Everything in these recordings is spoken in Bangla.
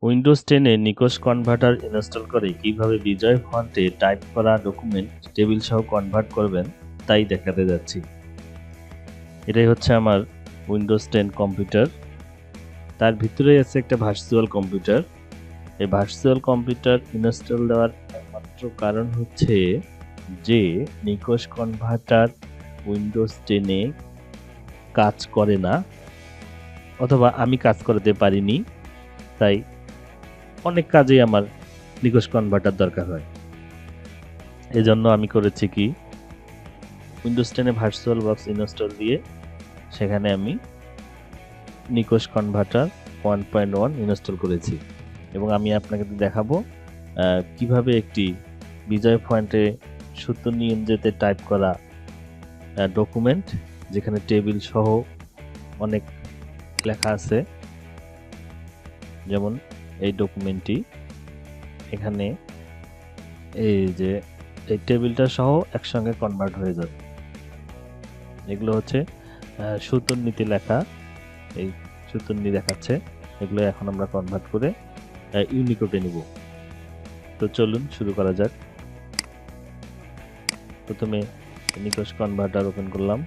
উইন্ডোজ 10 এ নিকোস কনভার্টার ইনস্টল করে কিভাবে বিজয় ফন্টে টাইপ করা ডকুমেন্ট টেবিল সহ কনভার্ট করবেন তাই দেখাতে যাচ্ছি। এটাই হচ্ছে আমার উইন্ডোজ 10 কম্পিউটার। তার ভিতরেই আছে একটা ভার্চুয়াল কম্পিউটার। এই ভার্চুয়াল কম্পিউটার ইনস্টল দেওয়ার একমাত্র কারণ হচ্ছে যে নিকোস কনভার্টার উইন্ডোজ 10 এ কাজ করে না, অথবা আমি কাজ করাতে পারিনি, তাই অনেক কাজেই আমার নিকোস কনভার্টার দরকার হয়। এজন্য আমি করেছি কি, Windows 10 a virtual box install দিয়ে সেখানে আমি নিকোস কনভার্টার 1.1 ইনস্টল করেছি এবং আমি আপনাকে দেখাবো কিভাবে একটি বিজয় ফন্টে সূত্র নিয়ন্ত্রিত টাইপ করা ডকুমেন্ট, যেখানে টেবিল সহ অনেক লেখা আছে, যেমন এই ডকুমেন্টটি, এখানে এই যে এই টেবিলটা সহ একসঙ্গে কনভার্ট হয়ে যাবে। এগুলো হচ্ছে সূত্র নীতি লেখা, এই সূত্র নীতি দেখাচ্ছে। এগুলো এখন আমরা কনভার্ট করে ইউনিকোডে নিব। তো চলুন শুরু করা যাক। প্রথমে নিকোস কনভার্টার ওপেন করলাম।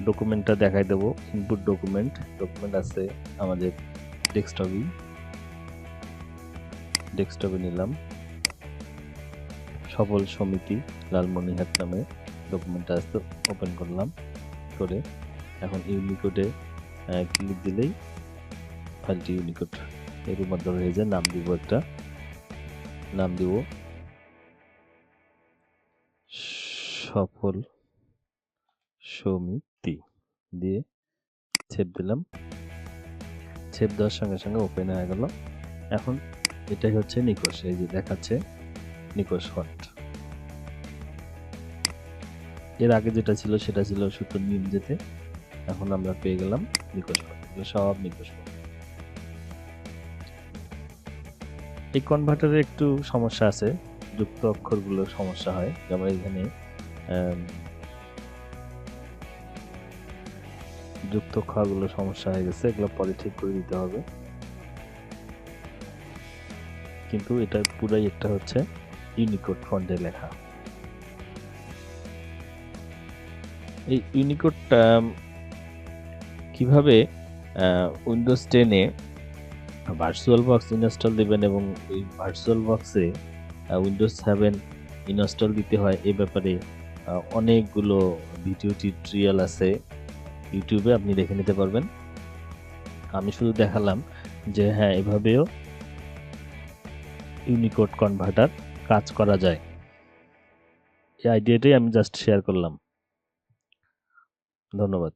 ডকুমেন্টটা দেখাই দেবো। ইনপুট ডকুমেন্ট আছে আমাদের ডেস্কটপে নিলাম। সফল সমিতি লালমনিরহাট নামে ডকুমেন্টটা আসতে ওপেন করলাম। করে এখন ইউনিকোডে ক্লিক দিলেই ফাইলটি ইউনিকোড এর রূপান্তর হয়ে যায়। নাম দিব, একটা নাম দিব সফল সমিতি দিয়ে ছেপ দিলাম। ছেপ দেওয়ার সঙ্গে সঙ্গে ওপেন হয়ে গেল। এখন এটাই হচ্ছে নিকোস, এই যে দেখাচ্ছে নিকোস ফন্ট। এর আগে যেটা ছিল সেটা ছিল সূত্র নিয়ন্ত্রিত, এখন আমরা পেয়ে গেলাম নিকোস ফন্ট। এগুলো সব নিকোস ফন্ট। এই কনভার্টারে একটু সমস্যা আছে, যুক্ত অক্ষরগুলো সমস্যা হয়। যেমন এখানে যুক্ত অক্ষরগুলো সমস্যা হয়ে গেছে, এগুলো পরে ঠিক করে দিতে হবে। কিন্তু এটা পুরাই একটা হচ্ছে ইউনিকোড ফন্টে লেখা। এই ইউনিকোডটা কিভাবে Windows 10 a virtual box install দিবেন এবং এই ভার্চুয়াল বক্সে উইন্ডোজ 7 ইনস্টল দিতে হয়, এই ব্যাপারে অনেকগুলো ভিডিও টিউটোরিয়াল আছে ইউটিউবে, আপনি দেখে নিতে পারবেন। আমি শুধু দেখালাম যে হ্যাঁ, এভাবেও ইউনিকোড কনভার্টার কাজ করা যায়। এই আইডিয়াটাই আমি জাস্ট শেয়ার করলাম। ধন্যবাদ।